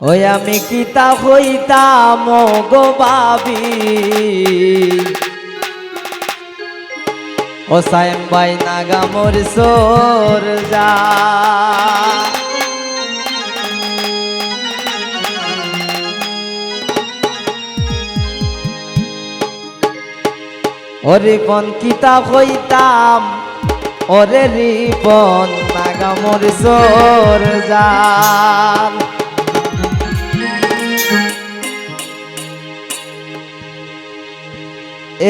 ওই আমি কিতা হইতাম গো ভাবি ও সায়েম ভাই নাগা মোর সোর যা ও রিপন কিতা হইতাম ওরে রিপন নাগা মোর সোর যা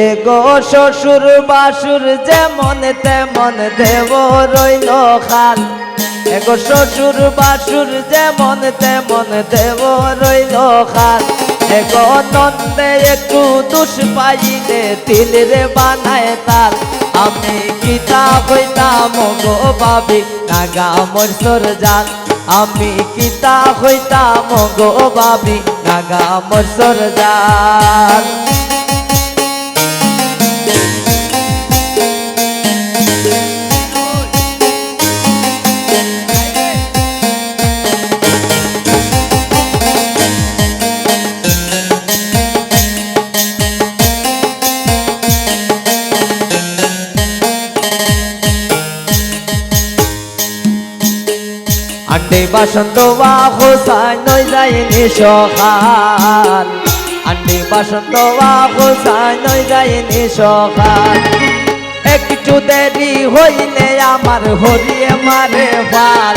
এগো শ্বশুর বাসুর যেমন তেমন দেব রইল খাল এগো শ্বশুর বাসুর যেমন তেমন দেব রইল খাল এগো নন্দে একটু দুষ পাইলে তিল রে বানায় তাল আমি কিতা হইতাম গো ভাবি নাগা মোর সোর জাল আমি কিতা হইতাম গো ভাবি নাগা মোর সোর জাল আন্ডে বাসন্ত বা হোসাই নই যায়নি সকাল আন্ডে বাসন্ত বা হোসাই নই যায়নি সকাল একটু দেরি হইলে আমার হরিয়ে মারে ফাল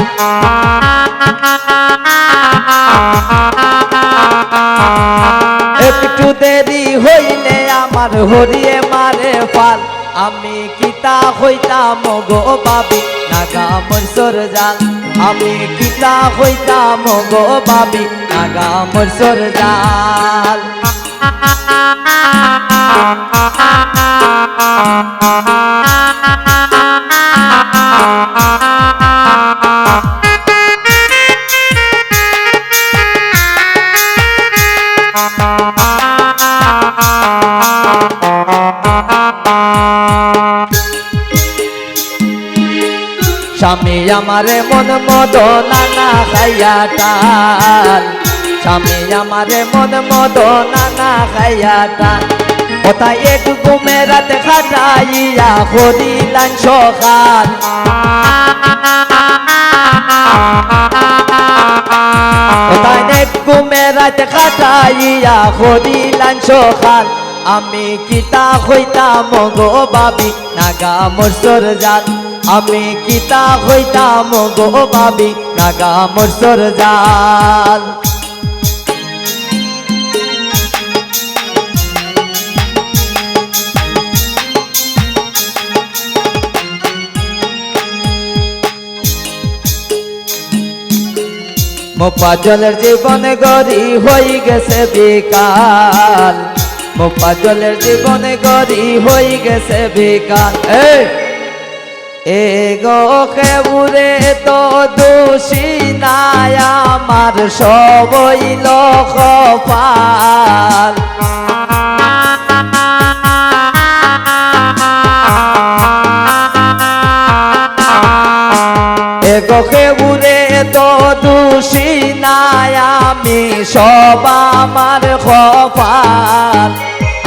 একটু দেরি হইলে আমার হরিয়ে মারে ফাল আমি কিতা হইতাম গো ভাবি নাগা মোর সোর জাল আমি কিতা হইতাম গো ভাবি নাগা মোর সোর জাল স্বামী আমারে মন মদ নানা খাইয়া টাল স্বামী আমারে মন মদ নানা খাইয়া টাল ওটাই এক ঘুমে রাতে খাটাইয়া করিলাম সকাল ওটাই এক ঘুমে রাতে খাটাইয়া করিলাম সকাল আমি কিতা হইতাম গো ভাবি নাগা মোর সোর জাল আমি কিতা হইতাম গো ভাবি নাগা মোর সোর জাল মোপা জলের জীবন গরি হই গেছে বিকাল মোপা জলের জীবন গরি হই গেছে বিকাল এগো কেবুরে তো দোষী নাই আমার সবই কপাল এগো কেবুরে তো দোষী নাই আমি সব আমার কপাল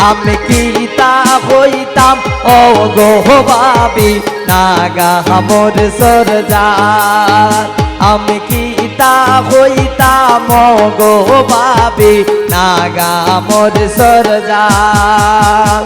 আমি কিতা হইতাম ও গো ভাবি নাগা মোর সোর জাল আমি কিতা হইতাম গো ভাবি নাগা মোর সোর জাল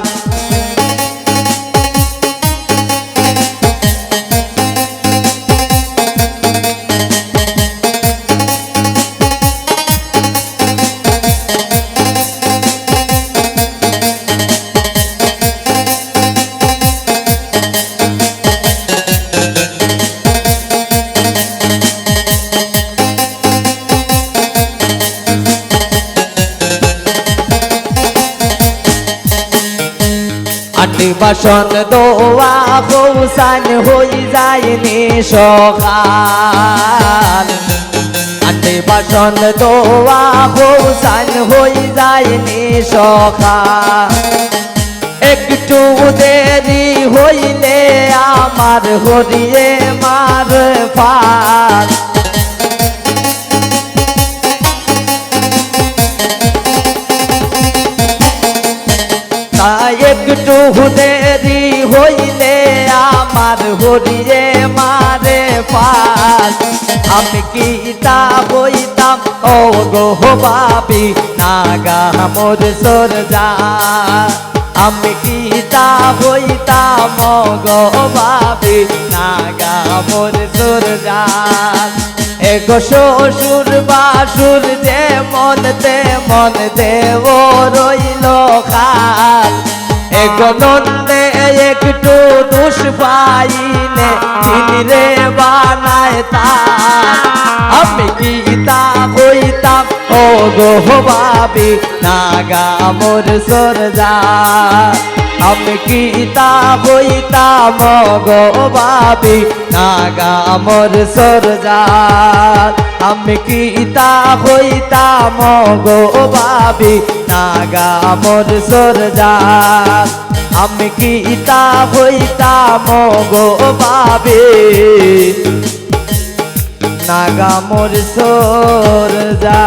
আন্ডি বাসন দোয়া গৌসান হই যায়নি সকাল আন্ডি বাসন দোয়া গৌসান হই যায়নি সকাল একটু দেরি হইলে আমার হরিয়ে মার ফাল একটু দেরি হইলে আমার হরিয়ে মারে পাল আমি কি তা হইতাম ও গো বাবি নাগা মোর সরজা আমি কি তা হইতাম গো বাবি নাগা মোর সরজা এগো শ্বশুর বাসুর যেমন তেমন দেব রইল খাল এগো নন্দে একটু দুষ পাইলে চিনিরে বানায় তার আমি কি তা হইতাম ও গো বাবি নাগা মোর সরজা আমি কি তা হইতাম গো বাবি নাগা মোর সরজা আমি কি তা হইতাম গো বাবি নাগা মোর সরজা আমি কি তা হইতাম গো বাবি নাগা মোর সরজা।